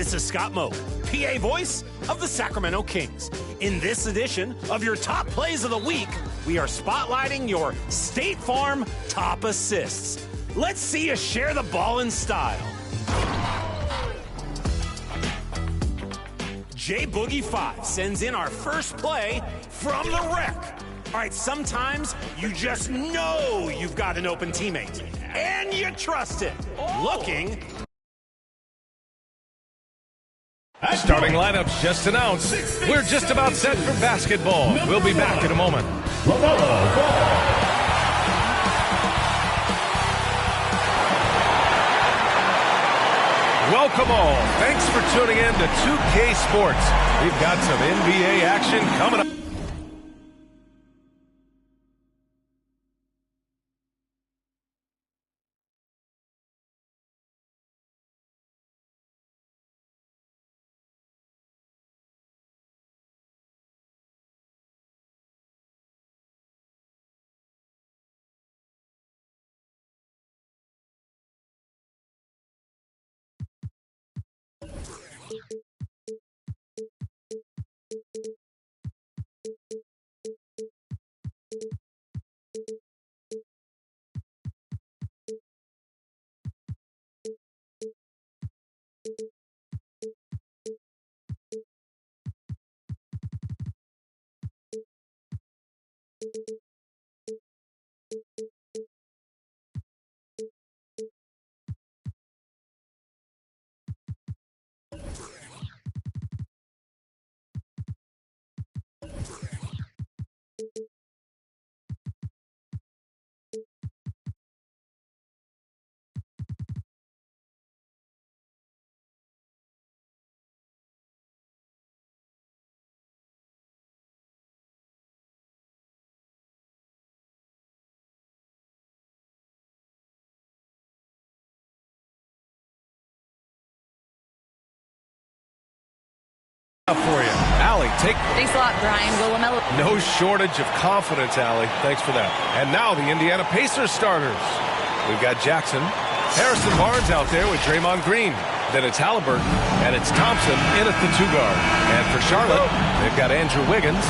This is Scott Moak, PA voice of the Sacramento Kings. In this edition of your top plays of the week, we are spotlighting your State Farm top assists. Let's see you share the ball in style. J Boogie 5 sends in our first play from the rec. All right, sometimes you just know you've got an open teammate, and you trust it. Looking. Starting lineups just announced. We're just about set for basketball. We'll be back in a moment. Welcome all. Thanks for tuning in to 2K Sports. We've got some NBA action coming up. For you. Allie, take... Thanks a lot, Brian Willamella. No shortage of confidence, Allie. Thanks for that. And now the Indiana Pacers starters. We've got Jackson. Harrison Barnes out there with Draymond Green. Then it's Halliburton, and it's Thompson in at the 2-guard. And for Charlotte, they've got Andrew Wiggins.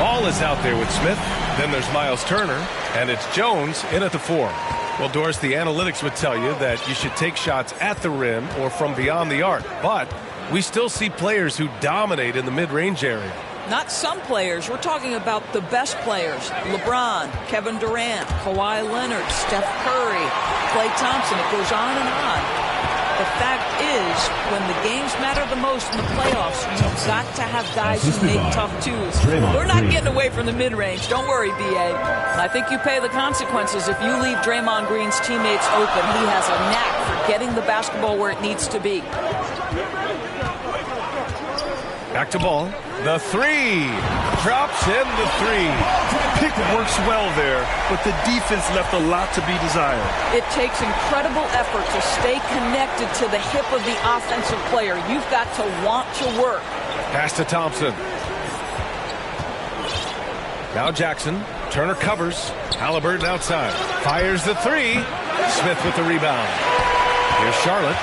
Ball is out there with Smith. Then there's Miles Turner, and it's Jones in at the 4. Well, Doris, the analytics would tell you that you should take shots at the rim or from beyond the arc. But we still see players who dominate in the mid-range area. Not some players. We're talking about the best players. LeBron, Kevin Durant, Kawhi Leonard, Steph Curry, Klay Thompson. It goes on and on. The fact is, when the games matter the most in the playoffs, you've got to have guys who make tough twos. We're not getting away from the mid-range. Don't worry, B.A. I think you pay the consequences if you leave Draymond Green's teammates open. He has a knack for getting the basketball where it needs to be. Back to ball. The 3. Drops in the 3. Pick works well there, but the defense left a lot to be desired. It takes incredible effort to stay connected to the hip of the offensive player. You've got to want to work. Pass to Thompson. Now Jackson. Turner covers. Halliburton outside. Fires the 3. Smith with the rebound. Here's Charlotte.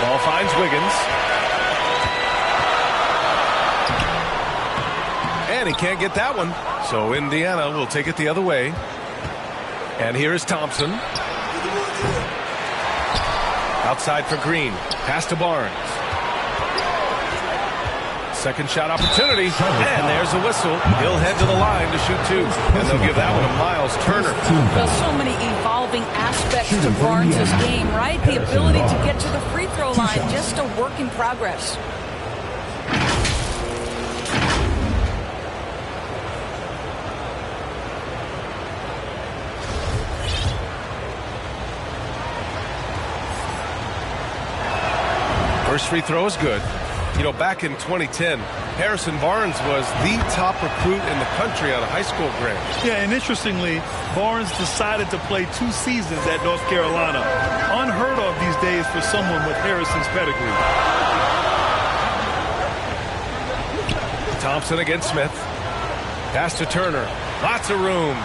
Ball finds Wiggins. And he can't get that one. So Indiana will take it the other way. And here is Thompson. Outside for Green. Pass to Barnes. Second shot opportunity. And there's a whistle. He'll head to the line to shoot 2. And they'll give that one to Miles Turner. There's so many evolving aspects to Barnes' game, right? The ability to get to the free throw line, just a work in progress. First free throw is good. You know, back in 2010, Harrison Barnes was the top recruit in the country out of high school grade. Yeah, and interestingly, Barnes decided to play 2 seasons at North Carolina. Unheard of these days for someone with Harrison's pedigree. Thompson against Smith. Pass to Turner. Lots of room.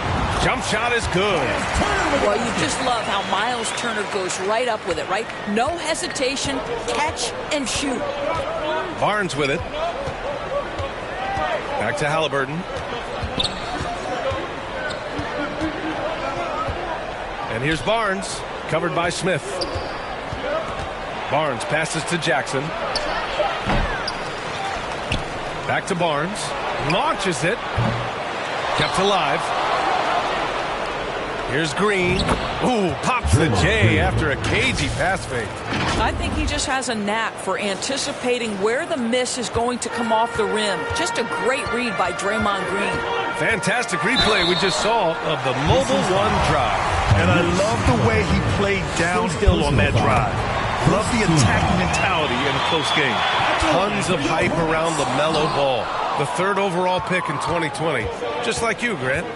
Jump shot is good. Well, you just love how Miles Turner goes right up with it, right? No hesitation, catch and shoot. Barnes with it. Back to Halliburton. And here's Barnes, covered by Smith. Barnes passes to Jackson. Back to Barnes. Launches it. Kept alive. Here's Green. Ooh, pops the J after a cagey pass fake. I think he just has a knack for anticipating where the miss is going to come off the rim. Just a great read by Draymond Green. Fantastic replay we just saw of the mobile one drive. And I love the way he played downhill on that drive. Love the attack mentality in a close game. Tons of hype around LaMelo Ball, the 3rd overall pick in 2020. Just like you, Grant.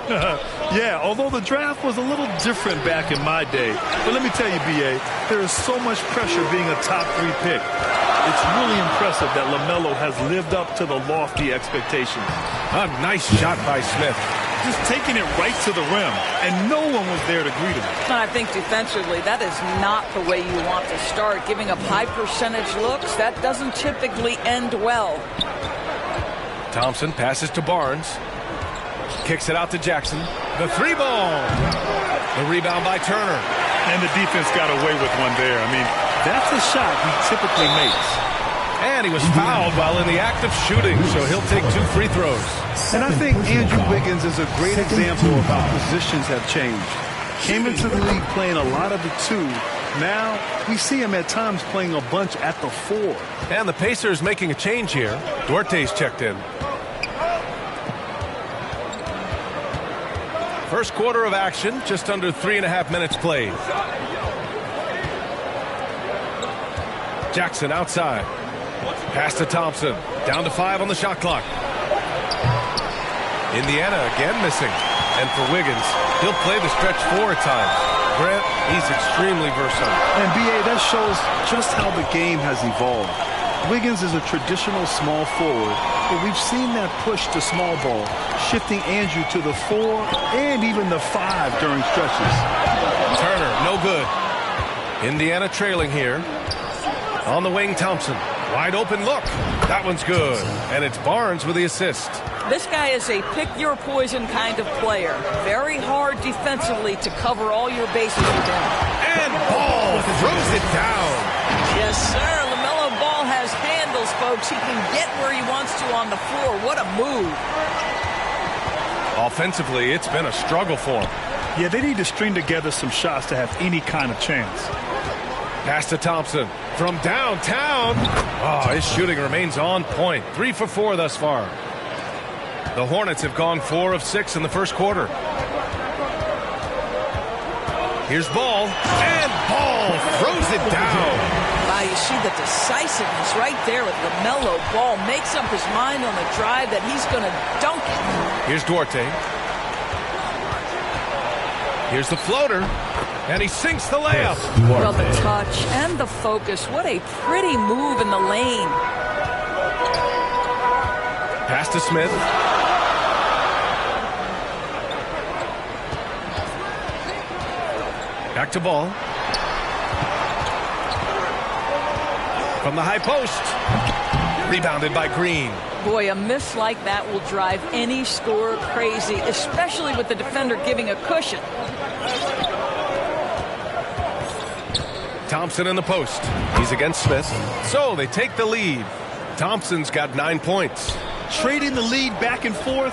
Yeah, although the draft was a little different back in my day. But let me tell you, B.A., there is so much pressure being a top 3 pick. It's really impressive that LaMelo has lived up to the lofty expectations. A nice shot by Smith. Just taking it right to the rim, and no one was there to greet him. I think defensively, that is not the way you want to start. Giving up high percentage looks, that doesn't typically end well. Thompson passes to Barnes. Kicks it out to Jackson. The 3-ball. The rebound by Turner. And the defense got away with one there. I mean, that's a shot he typically makes. And he was fouled while in the act of shooting, so he'll take 2 free throws. And I think Andrew Wiggins is a great example of how positions have changed. Came into the league playing a lot of the 2. Now we see him at times playing a bunch at the 4. And the Pacers making a change here. Duarte's checked in. First quarter of action, just under 3.5 minutes played. Jackson outside. Pass to Thompson. Down to 5 on the shot clock. Indiana again missing. And for Wiggins, he'll play the stretch 4 at times. Grant, he's extremely versatile. And B.A., that shows just how the game has evolved. Wiggins is a traditional small forward, but we've seen that push to small ball, shifting Andrew to the 4 and even the 5 during stretches. Turner, no good. Indiana trailing here. On the wing, Thompson. Wide open look. That one's good. And it's Barnes with the assist. This guy is a pick-your-poison kind of player. Very hard defensively to cover all your bases with him. And Ball throws it down. Yes, sir. LaMelo Ball has handles, folks. He can get where he wants to on the floor. What a move. Offensively, it's been a struggle for him. Yeah, they need to string together some shots to have any kind of chance. Pass to Thompson from downtown. Oh, his shooting remains on point. 3 for 4 thus far. The Hornets have gone 4 of 6 in the first quarter. Here's Ball, and Ball throws it down. Wow, you see the decisiveness right there with LaMelo Ball. Makes up his mind on the drive that he's going to dunk it. Here's Duarte. Here's the floater, and he sinks the layup. Well, the touch and the focus. What a pretty move in the lane. Pass to Smith. Back to Ball. From the high post. Rebounded by Green. Boy, a miss like that will drive any scorer crazy, especially with the defender giving a cushion. Thompson in the post. He's against Smith. So they take the lead. Thompson's got 9 points. Trading the lead back and forth,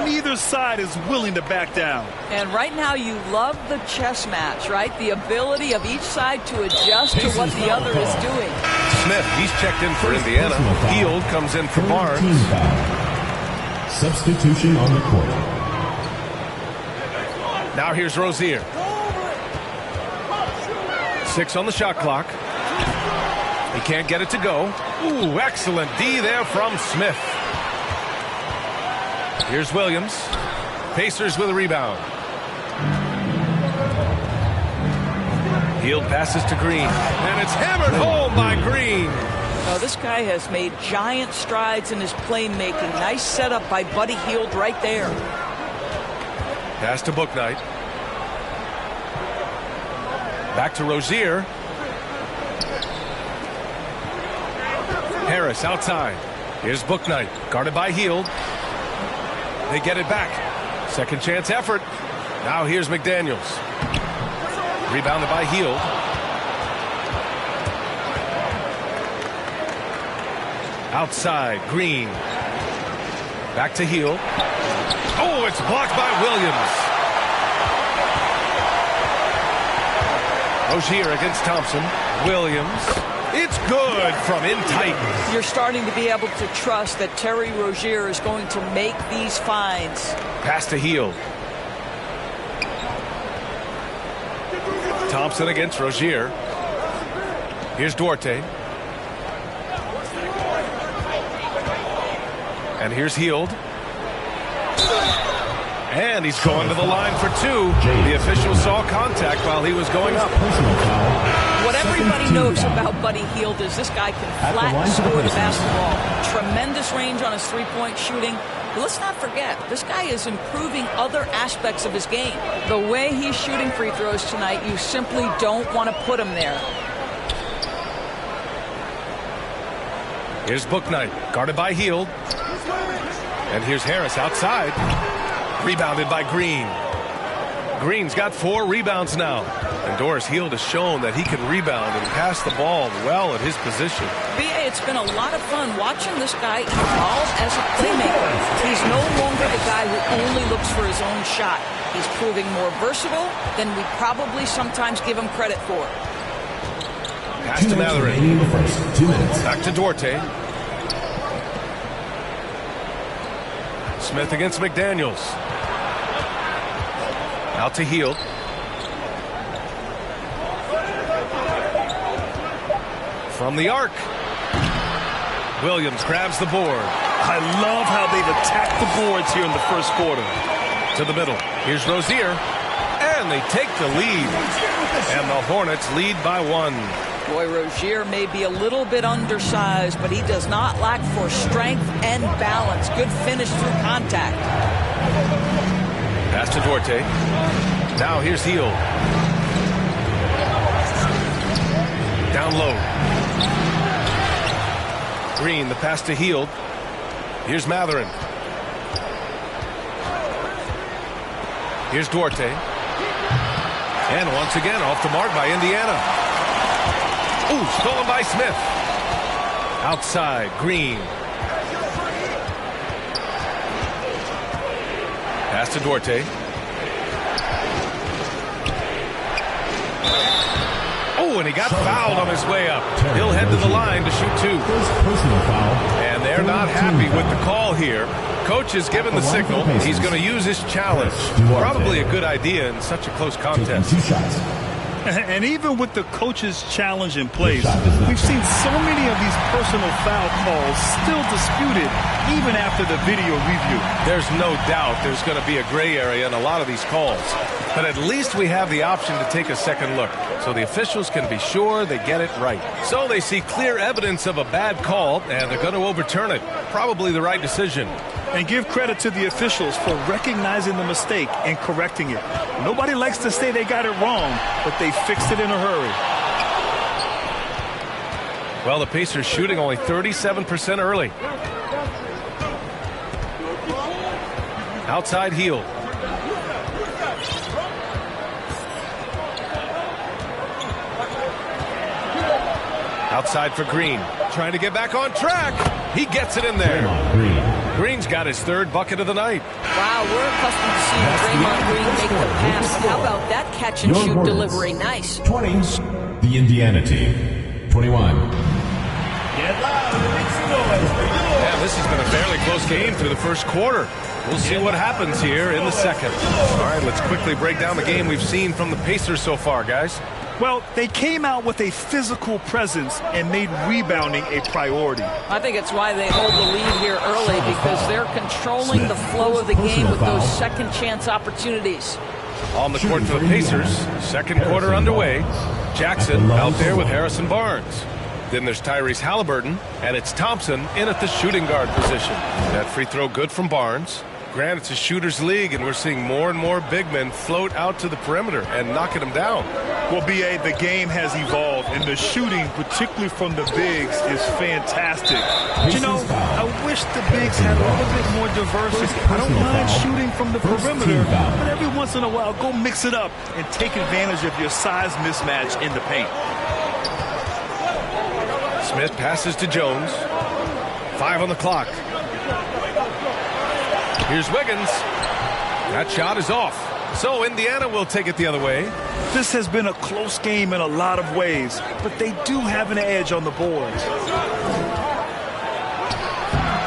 neither side is willing to back down. And right now you love the chess match, right? The ability of each side to adjust to what the other is doing. Smith, he's checked in for Indiana. Hield comes in for Barnes. Substitution on the court. Now here's Rozier. 6 on the shot clock. He can't get it to go. Ooh, excellent D there from Smith. Here's Williams. Pacers with a rebound. Hield passes to Green. And it's hammered home by Green. Oh, this guy has made giant strides in his playmaking. Nice setup by Buddy Hield right there. Pass to Booknight. Back to Rozier. Harris outside. Here's Booknight, guarded by Hield. They get it back. Second chance effort. Now here's McDaniels. Rebounded by Hield. Outside, Green. Back to Hield. Oh, it's blocked by Williams. Rozier against Thompson. Williams. It's good from in tight. You're starting to be able to trust that Terry Rozier is going to make these finds. Pass to Hield. Thompson against Rozier. Here's Duarte. And here's Hield. And he's going to the line for two. The official saw contact while he was going up. What everybody knows about Buddy Hield is this guy can flat score the basketball. Tremendous range on his three-point shooting. But let's not forget, this guy is improving other aspects of his game. The way he's shooting free throws tonight, you simply don't want to put him there. Here's Booknight, guarded by Hield. And here's Harris outside. Rebounded by Green. Green's got 4 rebounds now. And Doris Hield has shown that he can rebound and pass the ball well at his position. B.A., it's been a lot of fun watching this guy evolve as a playmaker. He's no longer the guy who only looks for his own shot. He's proving more versatile than we probably sometimes give him credit for. Pass to Matherin. Back to Duarte. Smith against McDaniels. Out to Hield. From the arc. Williams grabs the board. I love how they've attacked the boards here in the first quarter. To the middle. Here's Rozier. And they take the lead. And the Hornets lead by 1. Boy, Rozier may be a little bit undersized, but he does not lack for strength and balance. Good finish through contact. Pass to Duarte. Now here's Hield. Down low. Green, the pass to Hield. Here's Matherin. Here's Duarte. And once again, off the mark by Indiana. Ooh, stolen by Smith. Outside, Green. Pass to Duarte. Oh, and he got fouled on his way up. He'll head to the line to shoot 2. And they're not happy with the call here. Coach has given the signal. He's going to use his challenge. Probably a good idea in such a close contest. And even with the coach's challenge in place, we've seen so many of these personal foul calls still disputed even after the video review. There's no doubt there's going to be a gray area in a lot of these calls. But at least we have the option to take a second look so the officials can be sure they get it right. So they see clear evidence of a bad call, and they're going to overturn it. Probably the right decision. And give credit to the officials for recognizing the mistake and correcting it. Nobody likes to say they got it wrong, but they fixed it in a hurry. Well, the Pacers shooting only 37% early. Outside Hield. Outside for Green. Trying to get back on track. He gets it in there. Green's got his 3rd bucket of the night. Wow, we're accustomed to seeing Draymond Green make the pass, but how about that catch-and-shoot delivery? Nice. 20, the Indiana team. 21. Yeah, this has been a fairly close game through the first quarter. We'll see what happens here in the second. All right, let's quickly break down the game we've seen from the Pacers so far, guys. Well, they came out with a physical presence and made rebounding a priority. I think it's why they hold the lead here early, because they're controlling the flow of the game with those second chance opportunities. On the court for the Pacers, second quarter underway. Jackson out there with Harrison Barnes. Then there's Tyrese Halliburton, and it's Thompson in at the shooting guard position. That free throw good from Barnes. Grant, it's a shooter's league, and we're seeing more and more big men float out to the perimeter and knocking them down. Well, B.A., the game has evolved, and the shooting, particularly from the bigs, is fantastic. But, you know, I wish the bigs had a little bit more diversity. I don't mind shooting from the perimeter, but every once in a while, go mix it up and take advantage of your size mismatch in the paint. Smith passes to Jones. 5 on the clock. Here's Wiggins. That shot is off. So Indiana will take it the other way. This has been a close game in a lot of ways, but they do have an edge on the boards.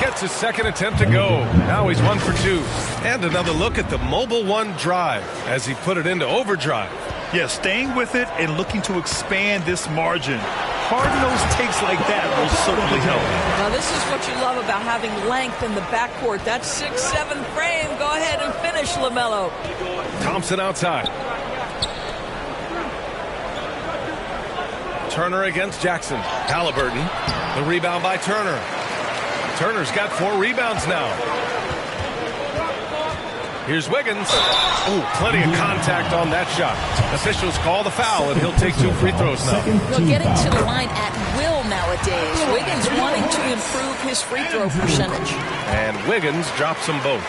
Gets his second attempt to go. Now he's 1 for 2. And another look at the Mobile One drive as he put it into overdrive. Yeah, staying with it and looking to expand this margin. Hard-nosed takes like that will certainly help. Now, this is what you love about having length in the backcourt. That 6'7" frame. Go ahead and finish, LaMelo. Thompson outside. Turner against Jackson. Halliburton. The rebound by Turner. Turner's got 4 rebounds now. Here's Wiggins. Ooh, plenty of contact on that shot. Officials call the foul, and he'll take 2 free throws now. Well, getting to the line at will nowadays. Wiggins wanting to improve his free throw percentage. And Wiggins drops them both.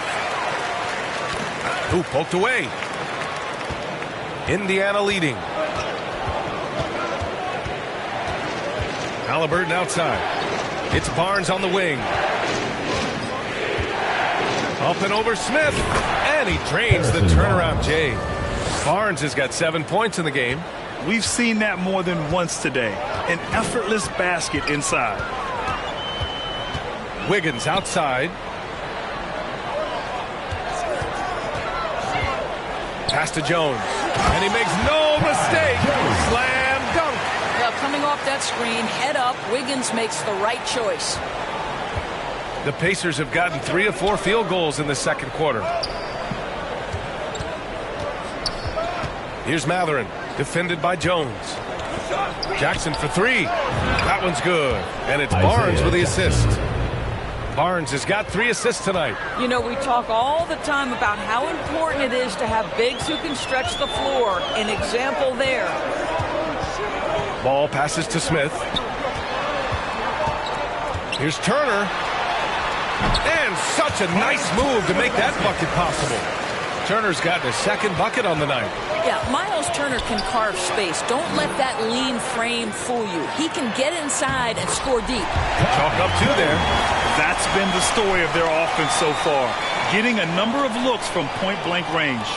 Ooh, poked away. Indiana leading. Halliburton outside. It's Barnes on the wing. Up and over Smith. And he drains the turnaround J. Barnes has got 7 points in the game. We've seen that more than once today. An effortless basket inside. Wiggins outside. Pass to Jones. And he makes no mistake. Slam dunk. Well, coming off that screen, head up, Wiggins makes the right choice. The Pacers have gotten 3 of 4 field goals in the second quarter. Here's Matherin, defended by Jones. Jackson for 3. That one's good. And it's Barnes with the assist. Barnes has got 3 assists tonight. You know, we talk all the time about how important it is to have bigs who can stretch the floor. An example there. Ball passes to Smith. Here's Turner. And such a nice move to make that bucket possible. Turner's gotten his second bucket on the night. Yeah, Miles Turner can carve space. Don't let that lean frame fool you. He can get inside and score deep. Chalk up 2 there. That's been the story of their offense so far. Getting a number of looks from point-blank range.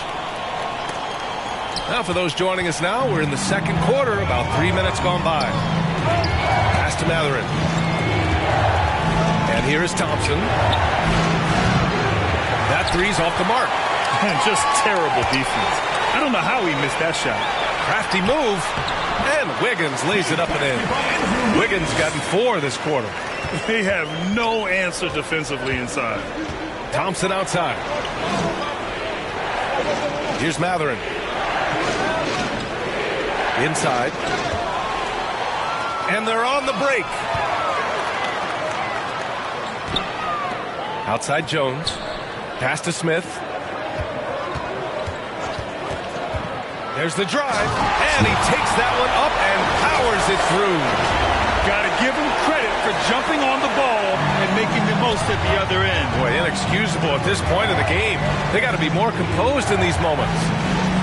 Now for those joining us now, we're in the second quarter, about 3 minutes gone by. Pass to Matherin. And here is Thompson. That 3's off the mark. Just terrible defense. I don't know how he missed that shot. Crafty move. And Wiggins lays it up and in. Wiggins gotten 4 this quarter. They have no answer defensively inside. Thompson outside. Here's Matherin. Inside. And they're on the break. Outside Jones. Pass to Smith. There's the drive. And he takes that one up and powers it through. Got to give him credit for jumping on the ball and making the most at the other end. Boy, inexcusable at this point of the game. They got to be more composed in these moments.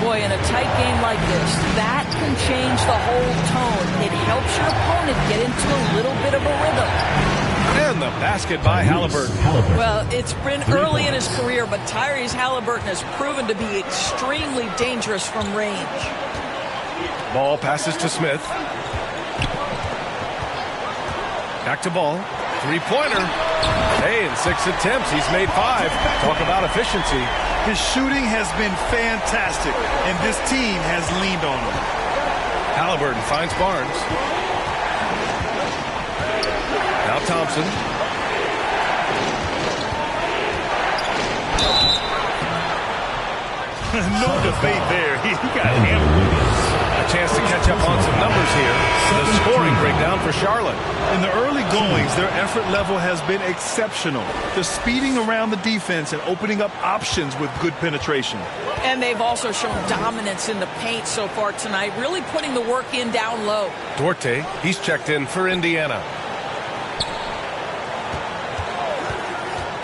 Boy, in a tight game like this, that can change the whole tone. It helps your opponent get into a little bit of a rhythm. And the basket by Halliburton. Well, it's been early in his career, but Tyrese Halliburton has proven to be extremely dangerous from range. Ball passes to Smith. Back to Ball. 3-pointer. Hey, in 6 attempts, he's made 5. Talk about efficiency. His shooting has been fantastic, and this team has leaned on him. Halliburton finds Barnes. Now Thompson. No debate there. He got hammered. A chance to catch up on some numbers here. The scoring breakdown for Charlotte. In the early goings, their effort level has been exceptional. They're speeding around the defense and opening up options with good penetration. And they've also shown dominance in the paint so far tonight, really putting the work in down low. Duarte, he's checked in for Indiana.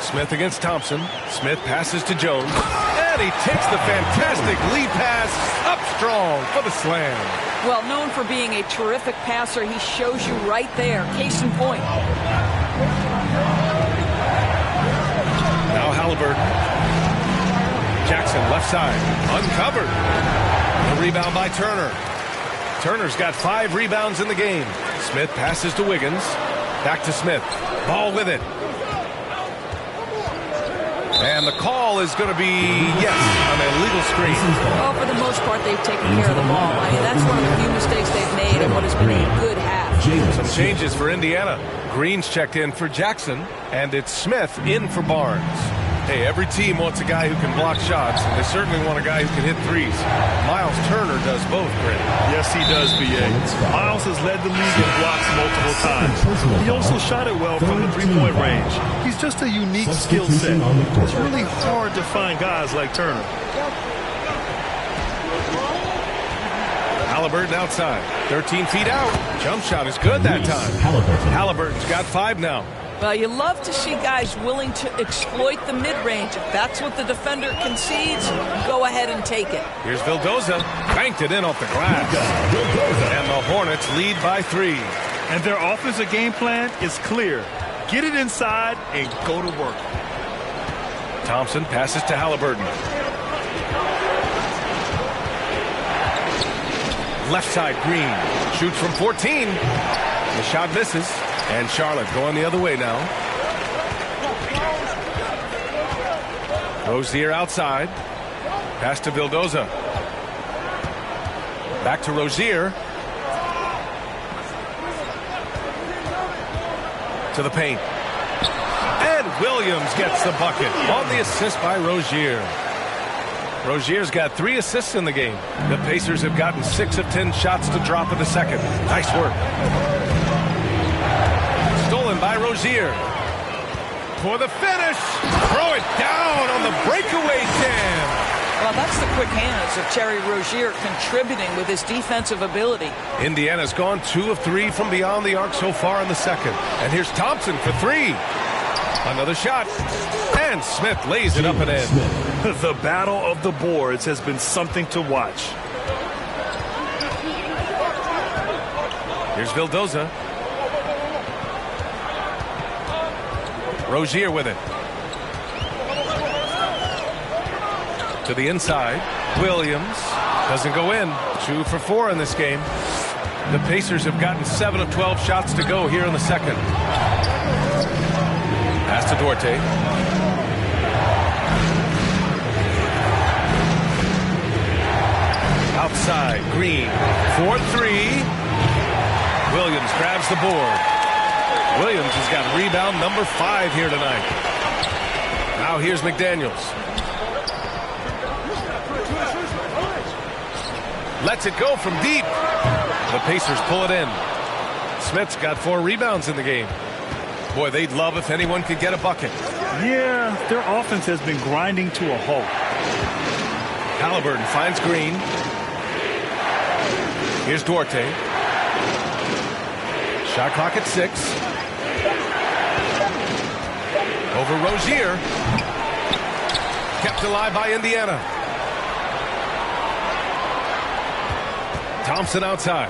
Smith against Thompson. Smith passes to Jones. And he takes the fantastic lead pass up strong for the slam. Well, known for being a terrific passer, he shows you right there. Case in point. Now Halliburton. Jackson left side. Uncovered. The rebound by Turner. Turner's got 5 rebounds in the game. Smith passes to Wiggins. Back to Smith. Ball with it. And the call is going to be, yes, an illegal screen. Well, for the most part, they've taken care of the ball. I mean, that's one of the few mistakes they've made in what has been a good half. Some changes for Indiana. Green's checked in for Jackson, and it's Smith in for Barnes. Hey, every team wants a guy who can block shots, and they certainly want a guy who can hit threes. Miles Turner does both, Grant. Yes, he does, B.A. Miles has led the league in blocks multiple times. He also shot it well from the three-point range. He's just a unique skill set. It's really hard to find guys like Turner. Halliburton outside. 13 feet out. Jump shot is good that time. Halliburton's got 5 now. Well, you love to see guys willing to exploit the mid-range. If that's what the defender concedes, go ahead and take it. Here's Vildoza. Banked it in off the glass. And the Hornets lead by 3. And their offensive game plan is clear. Get it inside and go to work. Thompson passes to Halliburton. Left side, Green. Shoots from 14. The shot misses. And Charlotte going the other way now. Rozier outside. Pass to Vildoza. Back to Rozier. To the paint. And Williams gets the bucket on the assist by Rozier. Rozier's got 3 assists in the game. The Pacers have gotten 6 of 10 shots to drop in the second. Nice work. Stolen by Rozier. For the finish. Throw it down on the breakaway jam. Well, that's the quick hands of Terry Rozier contributing with his defensive ability. Indiana's gone 2 of 3 from beyond the arc so far in the second. And here's Thompson for 3. Another shot. And Smith lays it up and in. The battle of the boards has been something to watch. Here's Vildoza. Rozier with it. To the inside. Williams doesn't go in. 2 for 4 in this game. The Pacers have gotten 7 of 12 shots to go here in the second. Pass to Duarte. Outside, Green. 4-3. Williams grabs the board. Williams has got rebound number 5 here tonight. Now here's McDaniels. Lets it go from deep. The Pacers pull it in. Smith's got 4 rebounds in the game. Boy, they'd love if anyone could get a bucket. Yeah, their offense has been grinding to a halt. Halliburton finds Green. Here's Duarte. Shot clock at 6. Over Rozier. Kept alive by Indiana. Thompson outside.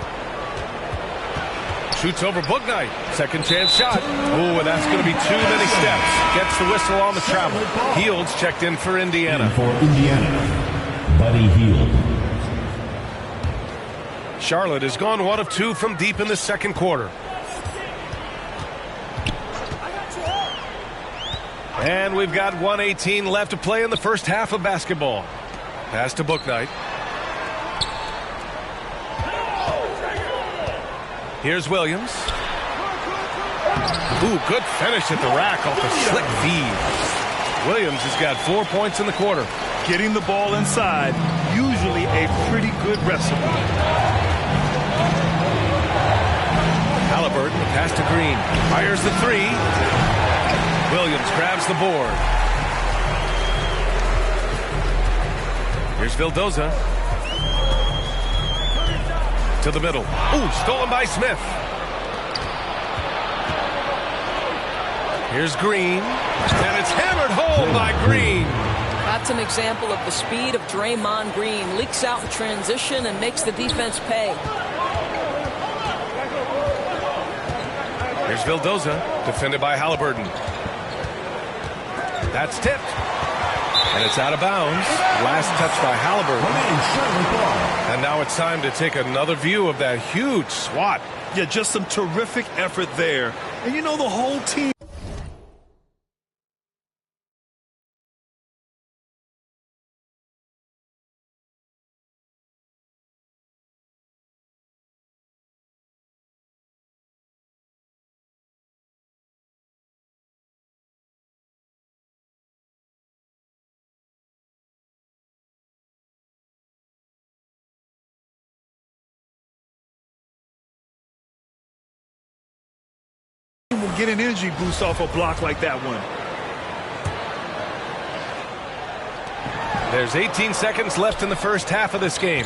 Shoots over Bouknight. Second chance shot. Oh, and that's going to be too many steps. Gets the whistle on the travel. Hields checked in for Indiana. For Indiana, Buddy Hield. Charlotte has gone 1 of 2 from deep in the second quarter. And we've got 1:18 left to play in the first half of basketball. Pass to Bouknight. Here's Williams. Ooh, good finish at the rack off the slick feed. Williams has got 4 points in the quarter. Getting the ball inside, usually a pretty good recipe. Halliburton Green fires the three. Williams grabs the board. Here's Vildoza. To the middle. Ooh, stolen by Smith. Here's Green. And it's hammered home by Green. That's an example of the speed of Draymond Green. Leaks out in transition and makes the defense pay. Here's Vildoza, defended by Halliburton. That's tipped. And it's out of bounds. Last touch by Halliburton. And now it's time to take another view of that huge swat. Yeah, just some terrific effort there. And you know, the whole team. Will get an energy boost off a block like that one. There's 18 seconds left in the first half of this game.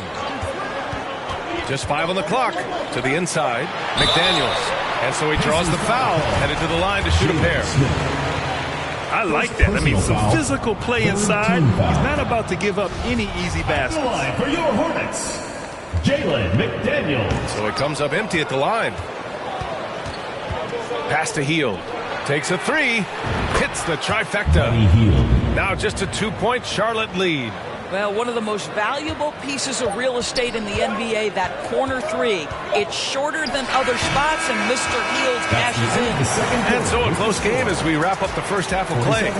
Just 5 on the clock. To the inside, McDaniels. And so he draws the foul, headed to the line to shoot a pair. I like that. I mean, some physical play inside. He's not about to give up any easy baskets. For your Hornets, Jalen McDaniels. So it comes up empty at the line. Pass to Hield. Takes a three. Hits the trifecta. Now just a 2-point Charlotte lead. Well, one of the most valuable pieces of real estate in the NBA, that corner three. It's shorter than other spots, and Mr. Hield cashes in. And so a close game as we wrap up the first half of play.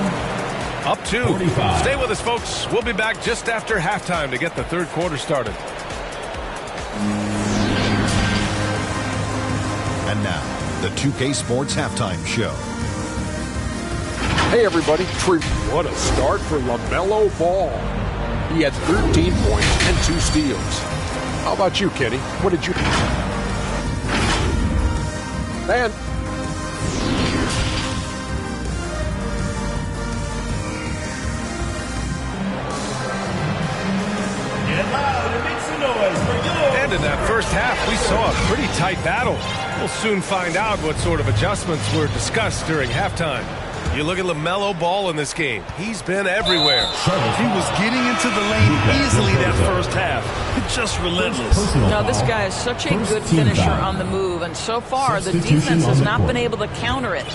Up 2. 45. Stay with us, folks. We'll be back just after halftime to get the third quarter started. And now, the 2K Sports Halftime Show. Hey everybody, what a start for LaMelo Ball. He had 13 points and 2 steals. How about you, Kenny? What did you... Man. Get loud and make some noise for your... And in that first half, we saw a pretty tight battle. We'll soon find out what sort of adjustments were discussed during halftime. You look at LaMelo Ball in this game. He's been everywhere. He was getting into the lane easily that first half. Just relentless. Now, this guy is such a good finisher on the move, and so far the defense has not been able to counter it.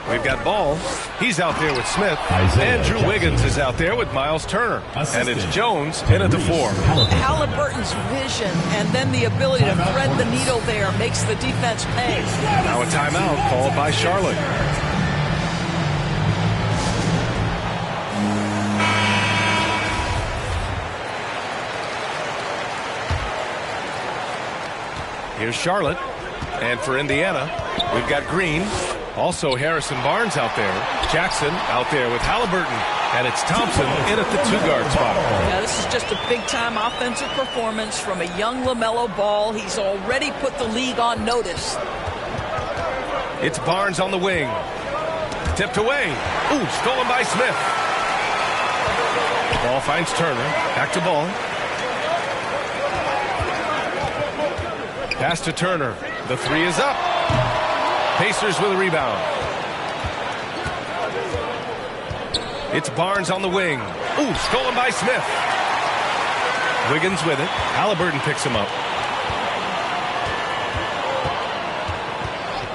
We've got Ball. He's out there with Smith. Andrew Wiggins is out there with Miles Turner. And it's Jones in at the 4. Halliburton's vision and then the ability to thread the needle there makes the defense pay. Now a timeout called by Charlotte. Here's Charlotte. And for Indiana, we've got Green. Also Harrison Barnes out there. Jackson out there with Halliburton. And it's Thompson in at the 2-guard spot. Yeah, this is just a big-time offensive performance from a young LaMelo Ball. He's already put the league on notice. It's Barnes on the wing. Tipped away. Ooh, stolen by Smith. The ball finds Turner. Back to Ball. Pass to Turner. The 3 is up. Pacers with a rebound. It's Barnes on the wing. Ooh, stolen by Smith. Wiggins with it. Halliburton picks him up.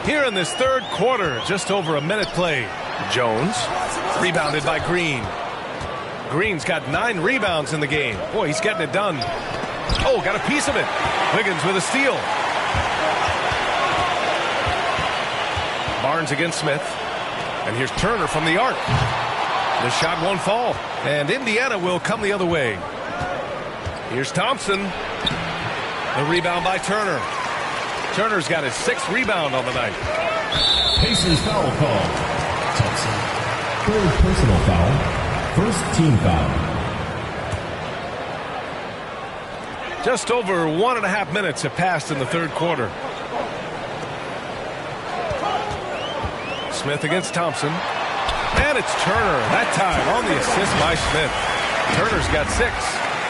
Here in this third quarter, just over a minute played. Jones, rebounded by Green. Green's got 9 rebounds in the game. Boy, he's getting it done. Oh, got a piece of it. Wiggins with a steal. Barnes against Smith. And here's Turner from the arc. The shot won't fall. And Indiana will come the other way. Here's Thompson. The rebound by Turner. Turner's got his 6th rebound on the night. Pacers foul call. Thompson. 3rd personal foul. 1st team foul. Just over 1.5 minutes have passed in the third quarter. Smith against Thompson. And it's Turner, that time on the assist by Smith. Turner's got 6.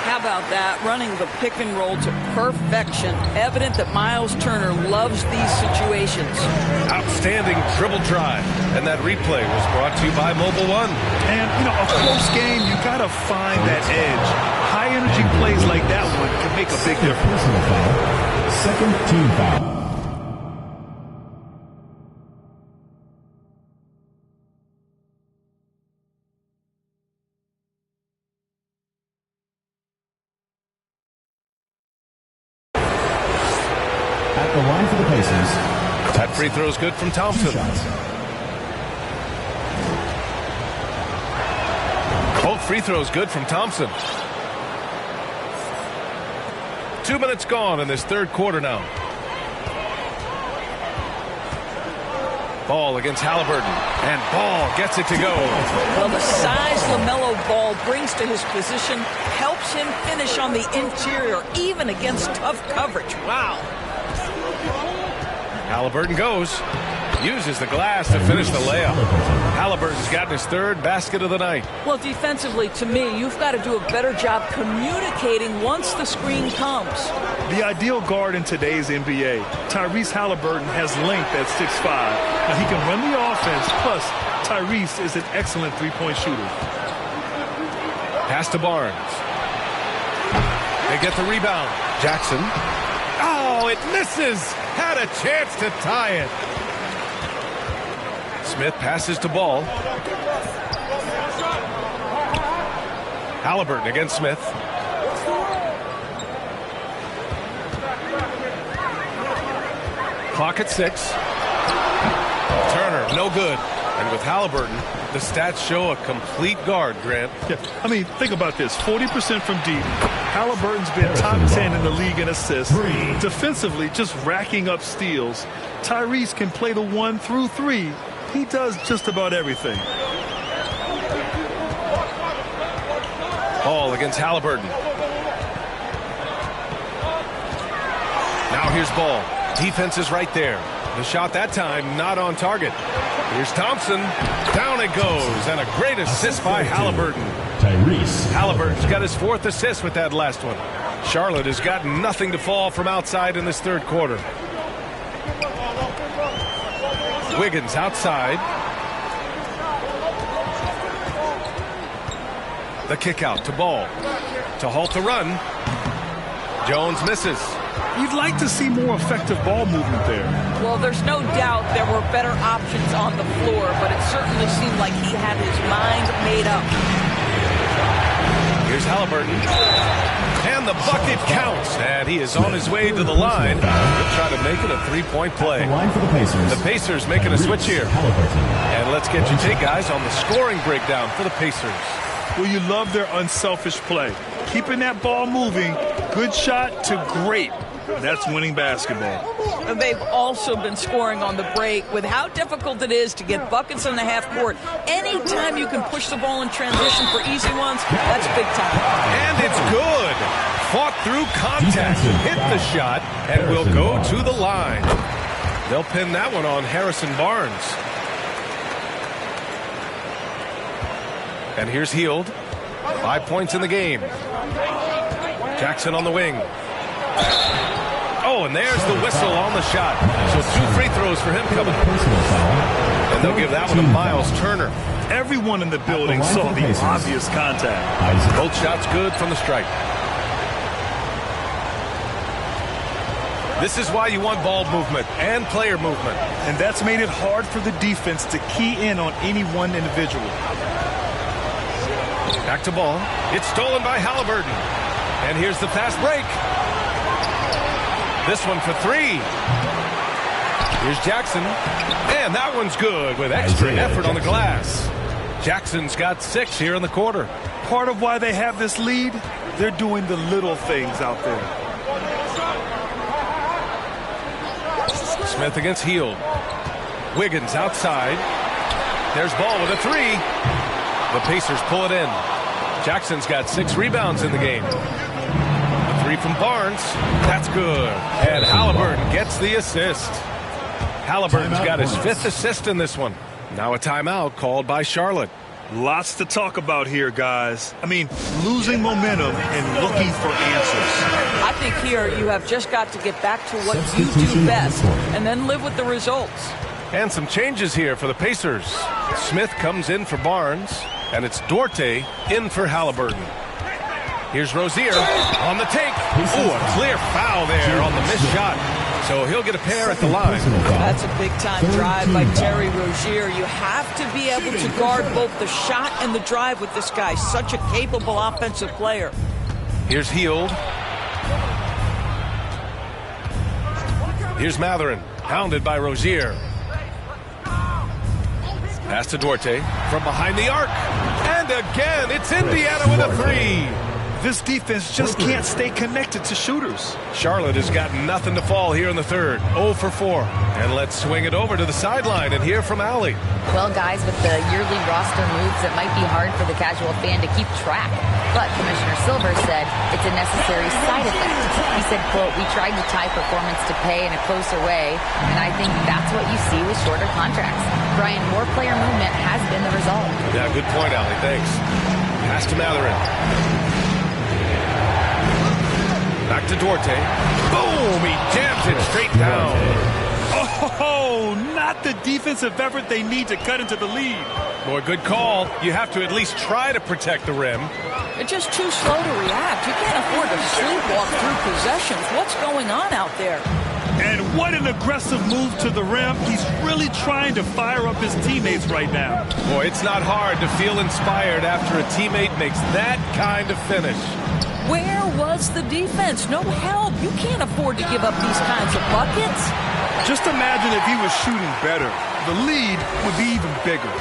How about that? Running the pick and roll to perfection. Evident that Miles Turner loves these situations. Outstanding dribble drive. And that replay was brought to you by Mobile One. And, you know, a close game, you got to find that edge. High energy plays like that one can make a big difference. Personal foul. Second team foul. At the line for the Pacers. That free throw is good from Thompson. Both free throws good from Thompson. 2 minutes gone in this third quarter now. Ball against Halliburton. And Ball gets it to go. Well, the size LaMelo Ball brings to his position helps him finish on the interior, even against tough coverage. Wow. Halliburton goes. Uses the glass to finish the layup. Halliburton's gotten his 3rd basket of the night. Well, defensively, to me, you've got to do a better job communicating once the screen comes. The ideal guard in today's NBA, Tyrese Halliburton, has length at 6'5". Now, he can run the offense, plus Tyrese is an excellent three-point shooter. Pass to Barnes. They get the rebound. Jackson. Oh, it misses. Had a chance to tie it. Smith passes to Ball. Halliburton against Smith. Clock at 6. Turner, no good. And with Halliburton, the stats show a complete guard, Grant. Yeah, I mean, think about this. 40% from deep. Halliburton's been top 10 in the league in assists. Defensively, just racking up steals. Tyrese can play the 1 through 3. He does just about everything. Ball against Halliburton. Now here's Ball. Defense is right there. The shot that time not on target. Here's Thompson. Down it goes. And a great assist by Halliburton. Tyrese Halliburton's got his 4th assist with that last one. Charlotte has got nothing to fall from outside in this third quarter. Wiggins outside. The kick out to Ball. To halt the run. Jones misses. You'd like to see more effective ball movement there. Well, there's no doubt there were better options on the floor, but it certainly seemed like he had his mind made up. Here's Halliburton. And the bucket counts. And he is on his way to the line to try to make it a 3-point play. The line for the Pacers. The Pacers making a switch here. And let's get your take, guys, on the scoring breakdown for the Pacers. Well, you love their unselfish play. Keeping that ball moving, good shot to great. That's winning basketball. They've also been scoring on the break. With how difficult it is to get buckets in the half court, anytime you can push the ball in transition for easy ones, that's big time. And it's good. Fought through contact, hit the shot, and will go to the line. They'll pin that one on Harrison Barnes. And here's Hield. 5 points in the game. Jackson on the wing. Oh, and there's the whistle on the shot. So 2 free throws for him coming. And they'll give that one to Miles Turner. Everyone in the building saw the obvious contact. Both shots good from the stripe. This is why you want ball movement and player movement. And that's made it hard for the defense to key in on any one individual. Back to Ball. It's stolen by Halliburton. And here's the fast break. This one for 3. Here's Jackson. And that one's good with extra effort on the glass. Jackson's got 6 here in the quarter. Part of why they have this lead, they're doing the little things out there. Smith against Hield. Wiggins outside. There's Ball with a 3. The Pacers pull it in. Jackson's got 6 rebounds in the game. A 3 from Barnes. That's good. And Halliburton gets the assist. Halliburton's got his 5th assist in this one. Now a timeout called by Charlotte. Lots to talk about here, guys. I mean, losing momentum and looking for answers. I think here you have just got to get back to what you do best and then live with the results. And some changes here for the Pacers. Smith comes in for Barnes, and it's Duarte in for Halliburton. Here's Rozier on the take. Oh, a clear foul there on the missed shot. So he'll get a pair at the line. That's a big-time drive by Terry Rozier. You have to be able to guard both the shot and the drive with this guy. Such a capable offensive player. Here's Hield. Here's Matherin, hounded by Rozier. Pass to Duarte from behind the arc. And again, it's Indiana with a three. This defense just can't stay connected to shooters. Charlotte has got nothing to fall here in the third. 0 for 4. And let's swing it over to the sideline and hear from Allie. Well, guys, with the yearly roster moves, it might be hard for the casual fan to keep track. But Commissioner Silver said it's a necessary side effect. He said, quote, "We tried to tie performance to pay in a closer way, and I think that's what you see with shorter contracts." Brian, more player movement has been the result. Yeah, good point, Allie. Thanks. Pass to Matherin. Back to Duarte. Boom! He jams it straight down. Oh, not the defensive effort they need to cut into the lead. Boy, good call. You have to at least try to protect the rim. They're just too slow to react. You can't afford to sleepwalk through possessions. What's going on out there? And what an aggressive move to the rim. He's really trying to fire up his teammates right now. Boy, it's not hard to feel inspired after a teammate makes that kind of finish. Where was the defense? No help. You can't afford to give up these kinds of buckets. Just imagine if he was shooting better. The lead would be even bigger.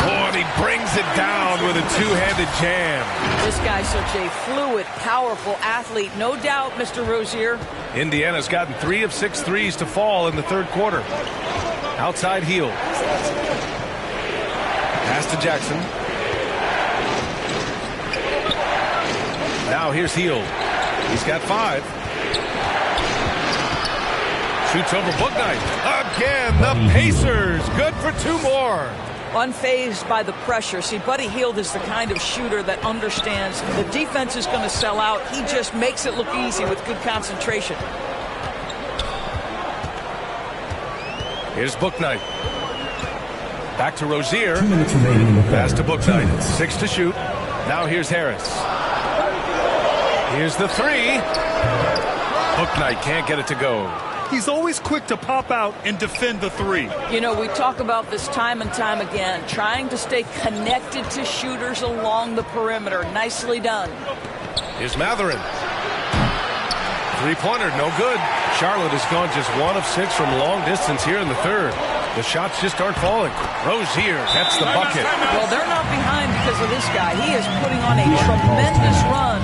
Oh, and he brings it down with a two-handed jam. This guy's such a fluid, powerful athlete. No doubt, Mr. Rozier. Indiana's gotten 3 of 6 threes to fall in the third quarter. Outside Hield. Pass to Jackson. Now here's Hield. He's got 5. Shoots over Bouknight. Again, the Pacers. Good for 2 more. Unfazed by the pressure. See, Buddy Hield is the kind of shooter that understands the defense is going to sell out. He just makes it look easy with good concentration. Here's Bouknight. Back to Rozier. Pass to Bouknight. 6 to shoot. Now here's Harris. Here's the 3. Bouknight can't get it to go. He's always quick to pop out and defend the 3. You know, we talk about this time and time again, trying to stay connected to shooters along the perimeter. Nicely done. Here's Matherin. 3-pointer, no good. Charlotte has gone just 1 of 6 from long distance here in the third. The shots just aren't falling. Rozier gets the bucket. Well, they're not behind because of this guy. He is putting on a tremendous run.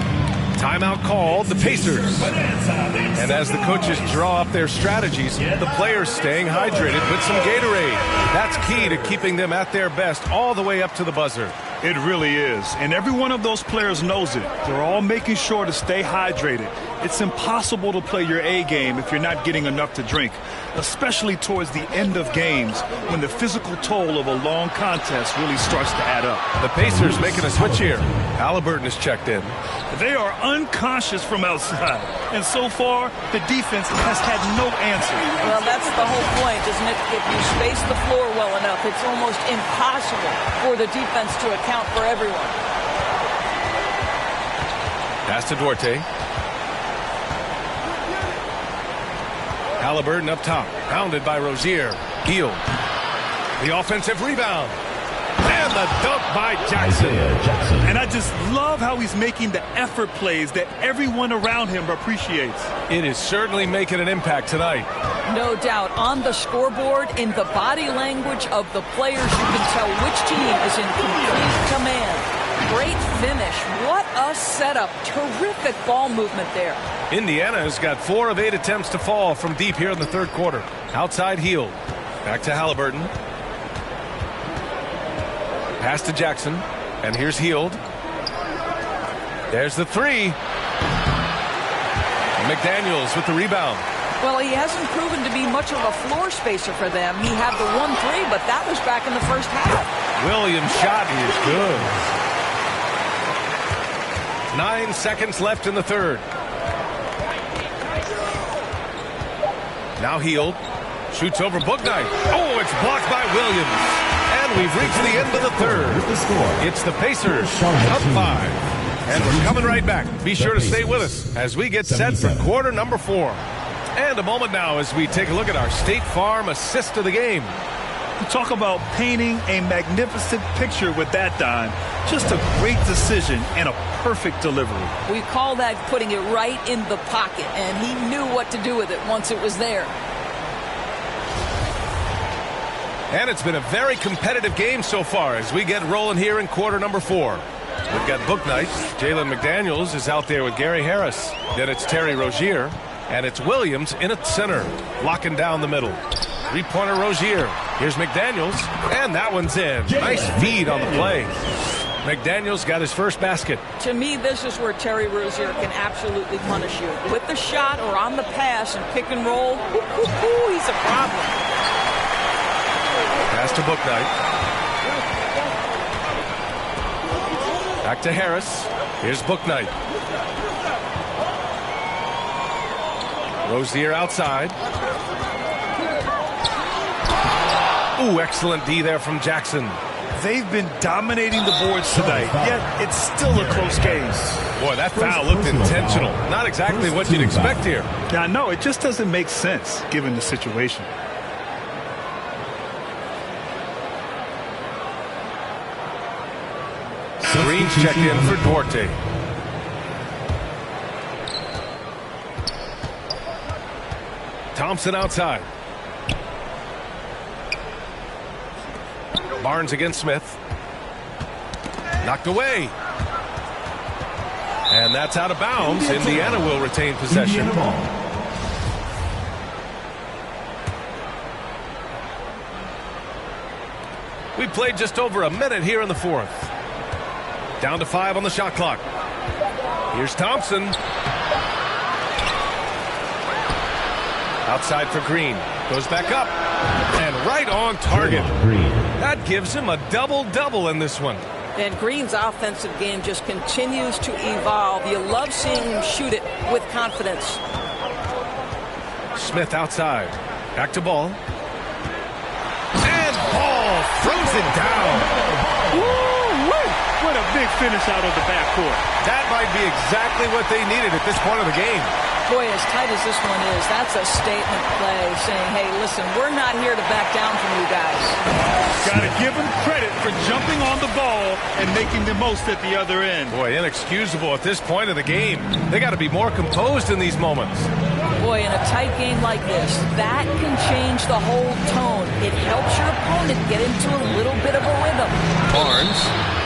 Timeout called, the Pacers. And as the coaches draw up their strategies, the players staying hydrated with some Gatorade. That's key to keeping them at their best all the way up to the buzzer. It really is. And every one of those players knows it. They're all making sure to stay hydrated. It's impossible to play your A game if you're not getting enough to drink, especially towards the end of games when the physical toll of a long contest really starts to add up. The Pacers making a switch here. Halliburton is checked in. They are unconscious from outside. And so far, the defense has had no answer. Well, that's the whole point, isn't it? If you space the floor well enough, it's almost impossible for the defense to account for everyone. Pass to Duarte. Halliburton up top, pounded by Rozier. Hield. The offensive rebound. And the dunk by Jackson. And I just love how he's making the effort plays that everyone around him appreciates. It is certainly making an impact tonight. No doubt. On the scoreboard, in the body language of the players, you can tell which team is in complete command. Great finish. What a setup. Terrific ball movement there. Indiana has got 4 of 8 attempts to fall from deep here in the third quarter. Outside Hield. Back to Halliburton. Pass to Jackson. And here's Hield. There's the 3. McDaniels with the rebound. Well, he hasn't proven to be much of a floor spacer for them. He had the 1-3, but that was back in the first half. Williams' shot is good. 9 seconds left in the third. Now Heald shoots over Bouknight. Oh, it's blocked by Williams. And we've reached the end of the third. It's the Pacers up 5. And we're coming right back. Be sure to stay with us as we get set for quarter number 4. And a moment now as we take a look at our State Farm assist of the game. You talk about painting a magnificent picture with that, Don. Just a great decision and a perfect delivery. We call that putting it right in the pocket, and he knew what to do with it once it was there. And it's been a very competitive game so far as we get rolling here in quarter number 4. We've got Bouknight. Jalen McDaniels is out there with Gary Harris. Then it's Terry Rozier. And it's Williams in at center, locking down the middle. Three-pointer Rozier. Here's McDaniels. And that one's in. Nice feed on the play. McDaniels got his first basket. To me, this is where Terry Rozier can absolutely punish you. With the shot or on the pass and pick and roll, he's a problem. Pass to Bouknight. Back to Harris. Here's Bouknight. Rozier outside. Ooh, excellent D there from Jackson. They've been dominating the boards tonight, yet it's still a close game. Boy, that foul looked intentional. Not exactly what you'd expect here. Now, no, it just doesn't make sense given the situation. Green's checked in for Duarte. Thompson outside. Barnes against Smith. Knocked away. And that's out of bounds. Indiana will retain possession. We played just over a minute here in the fourth. Down to 5 on the shot clock. Here's Thompson. Outside for Green. Goes back up. And right on target. That gives him a double-double in this one. And Green's offensive game just continues to evolve. You love seeing him shoot it with confidence. Smith outside. Back to Ball. And Ball throws it down. Woo-wee! What a big finish out of the backcourt. That might be exactly what they needed at this point of the game. Boy, as tight as this one is, that's a statement play saying, hey, listen, we're not here to back down from you guys. Got to give him credit for jumping on the ball and making the most at the other end. Boy, inexcusable at this point of the game. They got to be more composed in these moments. Boy, in a tight game like this, that can change the whole tone. It helps your opponent get into a little bit of a rhythm. Barnes.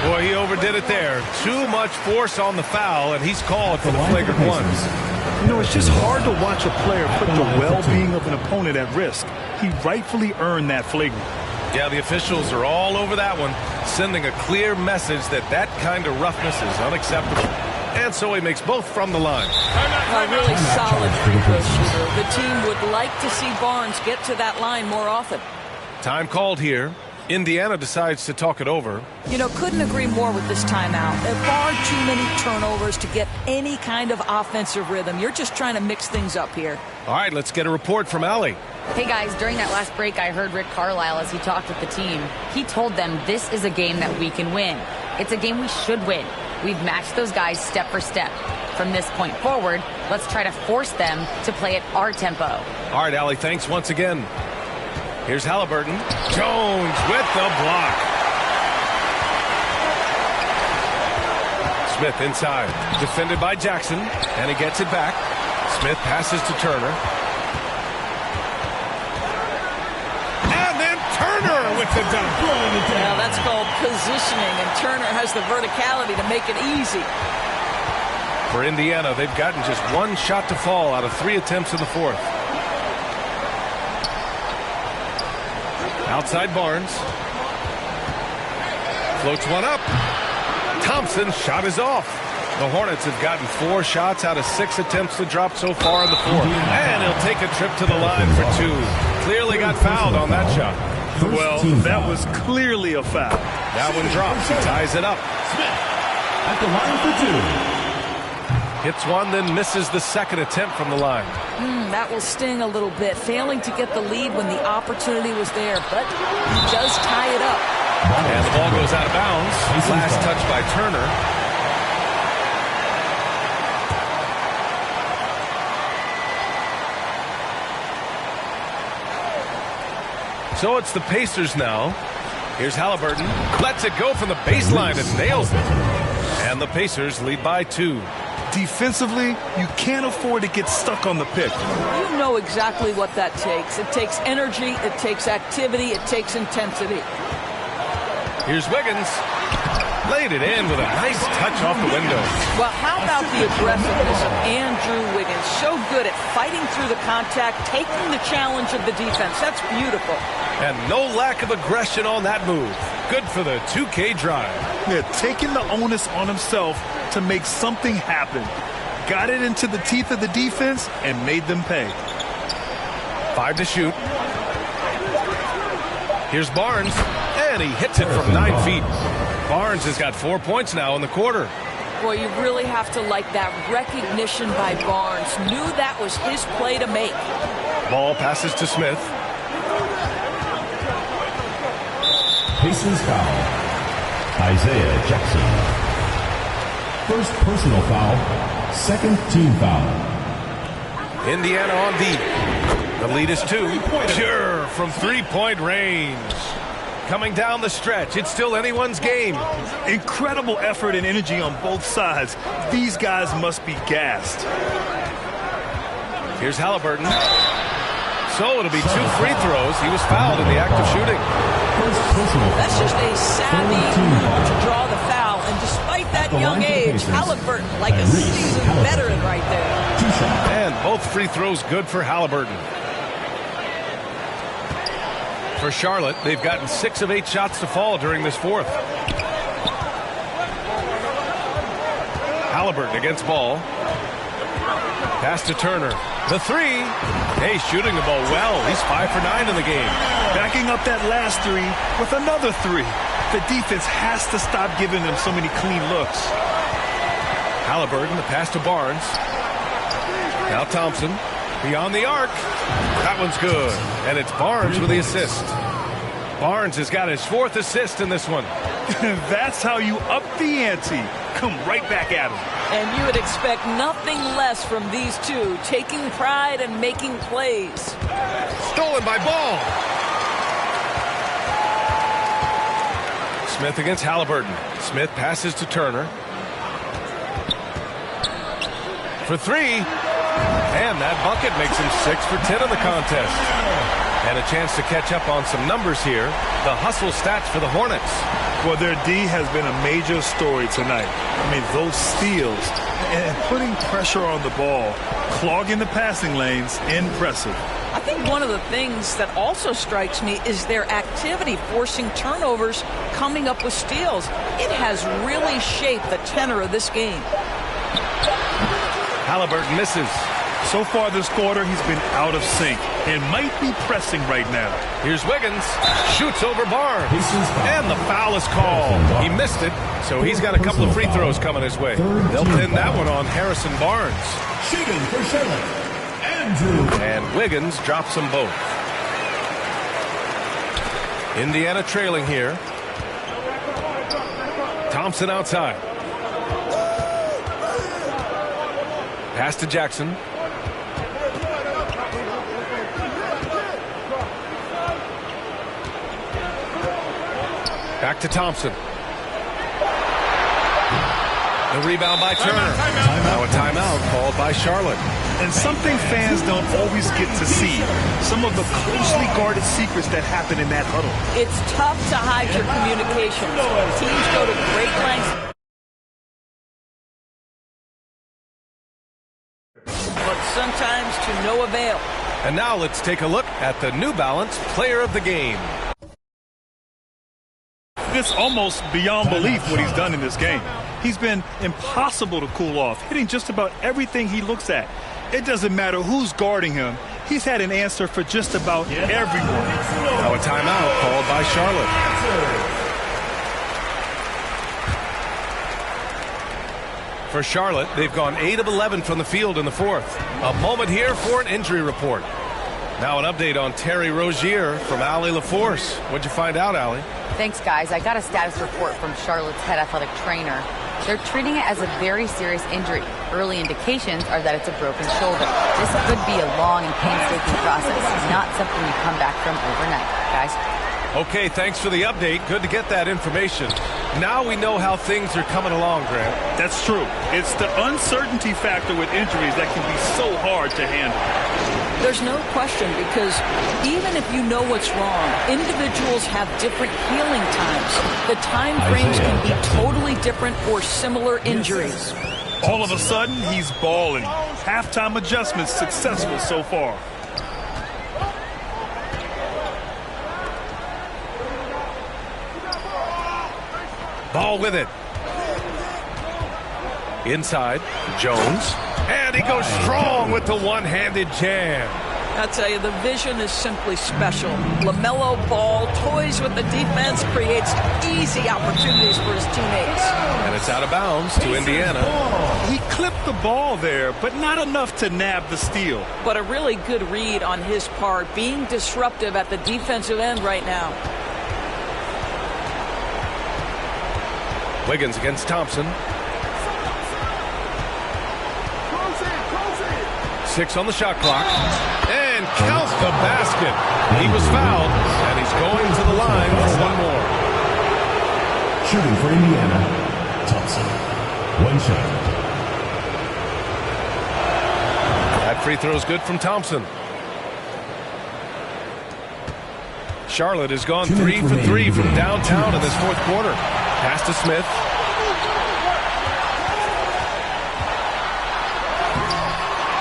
Boy, he overdid it there. Too much force on the foul, and he's called for the flagrant one. You know, it's just hard to watch a player put the well-being of an opponent at risk. He rightfully earned that flagrant. Yeah, the officials are all over that one, sending a clear message that that kind of roughness is unacceptable. And so he makes both from the line. A really solid free throw shooter. The team would like to see Barnes get to that line more often. Time called here. Indiana decides to talk it over. You know, couldn't agree more with this timeout. There are far too many turnovers to get any kind of offensive rhythm. You're just trying to mix things up here. All right, let's get a report from Allie. Hey guys, during that last break, I heard Rick Carlisle as he talked with the team. He told them this is a game that we can win. It's a game we should win. We've matched those guys step for step. From this point forward, let's try to force them to play at our tempo. All right, Allie, thanks once again. Here's Halliburton. Jones with the block. Smith inside. Defended by Jackson. And he gets it back. Smith passes to Turner. And then Turner with the dunk. Now that's called positioning, and Turner has the verticality to make it easy. For Indiana, they've gotten just one shot to fall out of 3 attempts in the fourth. Outside Barnes. Floats one up. Thompson's shot is off. The Hornets have gotten 4 shots out of 6 attempts to drop so far in the fourth. And he'll take a trip to the line for 2. Clearly got fouled on that shot. Well, that was clearly a foul. That one drops. He ties it up. Smith at the line for 2. Hits one, then misses the second attempt from the line. That will sting a little bit. Failing to get the lead when the opportunity was there, but he does tie it up. And the ball goes out of bounds. Last touch by Turner. So it's the Pacers now. Here's Halliburton. Lets it go from the baseline and nails it. And the Pacers lead by 2. Defensively, you can't afford to get stuck on the pick. You know exactly what that takes. It takes energy, it takes activity, it takes intensity. Here's Wiggins. Laid it in with a nice touch off the window. Well, how about the aggressiveness of Andrew Wiggins? So good at fighting through the contact, taking the challenge of the defense. That's beautiful. And no lack of aggression on that move. Good for the 2K drive. Yeah, taking the onus on himself to make something happen. Got it into the teeth of the defense and made them pay. 5 to shoot. Here's Barnes. And he hits it from 9 feet. Barnes has got 4 points now in the quarter. Boy, you really have to like that recognition by Barnes. Knew that was his play to make. Ball passes to Smith. Pacers foul. Isaiah Jackson. First personal foul. Second team foul. Indiana on deep. The lead is 2. Sure, from 3-point range. Coming down the stretch. It's still anyone's game. Incredible effort and energy on both sides. These guys must be gassed. Here's Halliburton. So it'll be 2 free throws. He was fouled in the act of shooting. That's just a savvy move to draw the foul. And despite that young age, Halliburton, like a seasoned veteran right there. And both free throws good for Halliburton. For Charlotte, they've gotten 6 of 8 shots to fall during this fourth. Halliburton against ball. Pass to Turner. The 3. Hey, shooting the ball well. He's 5 for 9 in the game. Backing up that last 3 with another 3. The defense has to stop giving them so many clean looks. Halliburton, the pass to Barnes. Now Thompson. Beyond the arc. That one's good. And it's Barnes with the assist. Barnes has got his 4th assist in this one. That's how you up the ante. Come right back at him. And you would expect nothing less from these two, taking pride and making plays. Stolen by Ball. Smith against Halliburton. Smith passes to Turner. For 3. And that bucket makes him 6 for 10 in the contest. And a chance to catch up on some numbers here. The hustle stats for the Hornets. Well, their D has been a major story tonight. I mean, those steals and putting pressure on the ball, clogging the passing lanes, impressive. I think one of the things that also strikes me is their activity, forcing turnovers, coming up with steals. It has really shaped the tenor of this game. Halliburton misses. So far this quarter, he's been out of sync and might be pressing right now. Here's Wiggins. Shoots over Barnes. And the foul is called. He missed it, so he's got a couple of free throws coming his way. They'll pin that one on Harrison Barnes. Shooting for Charlotte, Andrew. And Wiggins drops them both. Indiana trailing here. Thompson outside. Pass to Jackson. Back to Thompson. The rebound by Turner. Now a timeout called by Charlotte. And something fans don't always get to see. Some of the closely guarded secrets that happen in that huddle. It's tough to hide your communications. Teams go to great lengths, but sometimes to no avail. And now let's take a look at the New Balance Player of the Game. It's almost beyond belief what he's done in this game. He's been impossible to cool off, hitting just about everything he looks at. It doesn't matter who's guarding him. He's had an answer for just about everyone. Now a timeout called by Charlotte. For Charlotte, they've gone 8 of 11 from the field in the fourth. A moment here for an injury report. Now an update on Terry Rozier from Allie LaForce. What'd you find out, Allie? Thanks, guys. I got a status report from Charlotte's head athletic trainer. They're treating it as a very serious injury. Early indications are that it's a broken shoulder. This could be a long and painstaking process, not something you come back from overnight, guys. Okay, thanks for the update. Good to get that information. Now we know how things are coming along, Grant. That's true. It's the uncertainty factor with injuries that can be so hard to handle. There's no question, because even if you know what's wrong, individuals have different healing times. The time frames can be totally different for similar injuries. All of a sudden, he's balling. Halftime adjustments successful so far. Ball with it. Inside, Jones. And he goes strong with the one-handed jam. I tell you, the vision is simply special. LaMelo Ball toys with the defense, creates easy opportunities for his teammates. And it's out of bounds to Indiana. He clipped the ball there, but not enough to nab the steal. But a really good read on his part, being disruptive at the defensive end right now. Wiggins against Thompson. 6 on the shot clock. And count the basket. He was fouled, and he's going to the line for one more. Shooting for Indiana, Thompson. 1 shot. That free throw is good from Thompson. Charlotte has gone 3 for 3 from downtown in this fourth quarter. Pass to Smith.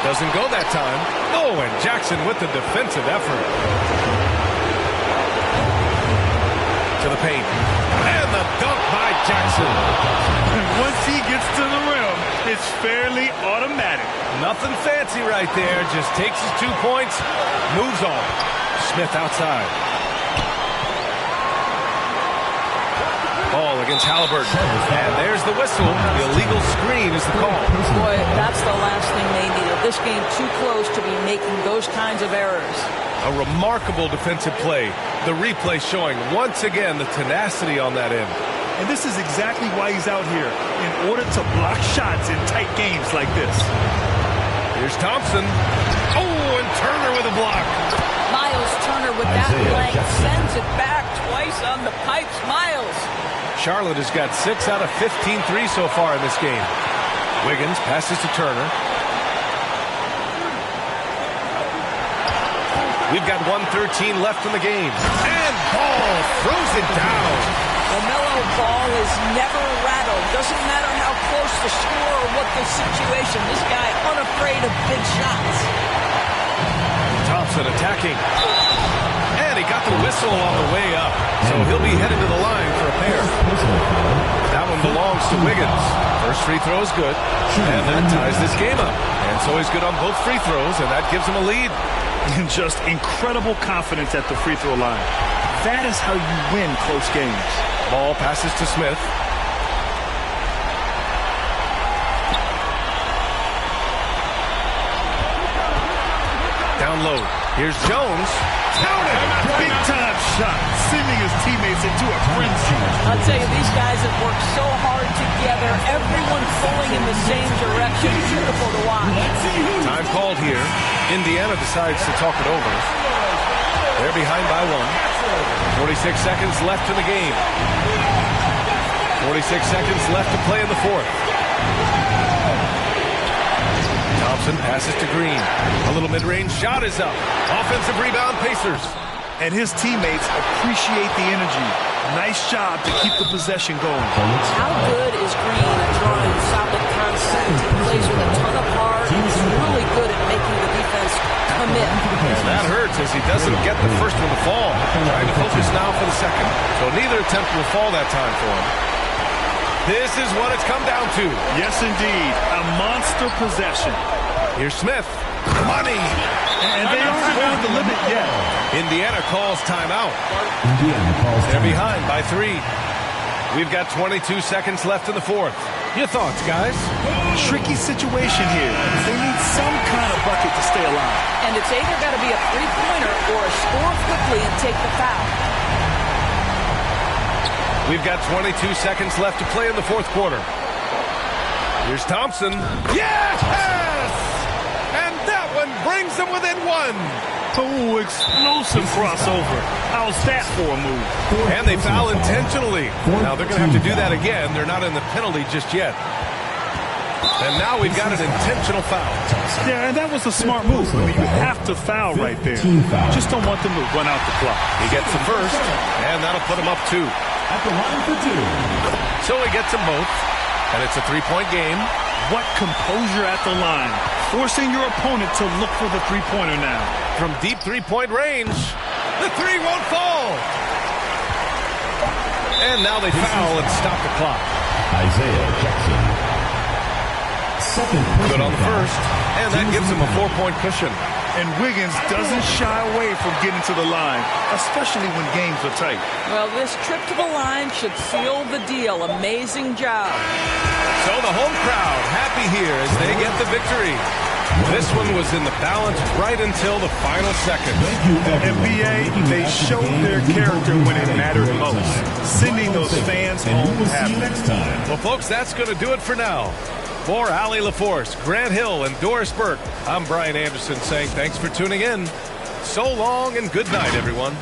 Doesn't go that time. Oh, and Jackson with the defensive effort. To the paint. And the dunk by Jackson. Once he gets to the rim, it's fairly automatic. Nothing fancy right there. Just takes his 2 points, moves on. Smith outside. Ball against Halliburton. And there's the whistle. The illegal screen is the call. Boy, that's the last thing they needed. This game too close to be making those kinds of errors. A remarkable defensive play. The replay showing once again the tenacity on that end. And this is exactly why he's out here, in order to block shots in tight games like this. Here's Thompson. Oh, and Turner with a block. Miles Turner with that blank sends it back twice on the pipes. Miles. Charlotte has got 6 out of 15 threes so far in this game. Wiggins passes to Turner. We've got 1:13 left in the game. And Ball throws it down. LaMelo Ball is never rattled. Doesn't matter how close the score or what the situation. This guy unafraid of big shots. Thompson attacking. And he got the whistle on the way up. So he'll be headed to the line for a pair. That one belongs to Wiggins. First free throw is good. And that ties this game up. And so he's good on both free throws, and that gives him a lead. And just incredible confidence at the free throw line. That is how you win close games. Ball passes to Smith. Down low. Here's Jones. Counted! Big time shot, sending his teammates into a frenzy. I'll tell you, these guys have worked so hard together. Everyone pulling in the same direction. Beautiful to watch. Time called here. Indiana decides to talk it over. They're behind by 1. 46 seconds left in the game. 46 seconds left to play in the fourth. Thompson passes to Green. A little mid-range shot is up. Offensive rebound, Pacers. And his teammates appreciate the energy. Nice job to keep the possession going. How good is Green at drawing solid contact? He plays with a ton of heart. He's really good at making the defense commit. And that hurts as he doesn't get the first one to fall. Trying to focus now for the second. So neither attempt will fall that time for him. This is what it's come down to. Yes, indeed. A monster possession. Here's Smith. Money. And they aren't over the limit yet. Indiana calls timeout. They're behind by 3. We've got 22 seconds left in the fourth. Your thoughts, guys? Tricky situation here. They need some kind of bucket to stay alive. And it's either got to be a three-pointer or a score quickly and take the foul. We've got 22 seconds left to play in the fourth quarter. Here's Thompson. Yes! And that one brings them within 1. Oh, explosive crossover. How's that for a move? And they foul intentionally. Now they're going to have to do that again. They're not in the penalty just yet. And now we've got an intentional foul. Yeah, and that was a smart move. I mean, you have to foul right there. Just don't want them to run out the clock. He gets the first, and that'll put him up 2. At the line for 2. So he gets them both, and it's a 3-point game. What composure at the line. Forcing your opponent to look for the three-pointer now. From deep 3-point range, the 3 won't fall. And now they foul and stop the clock. Isaiah Jackson. Good on the first, and that gives him a 4-point cushion. And Wiggins doesn't shy away from getting to the line, especially when games are tight. Well, this trip to the line should seal the deal. Amazing job. So the home crowd happy here as they get the victory. This one was in the balance right until the final second. NBA, they showed their character when it mattered most, sending those fans home happy. Well, folks, that's going to do it for now. For Allie LaForce, Grant Hill, and Doris Burke, I'm Brian Anderson saying thanks for tuning in. So long and good night, everyone.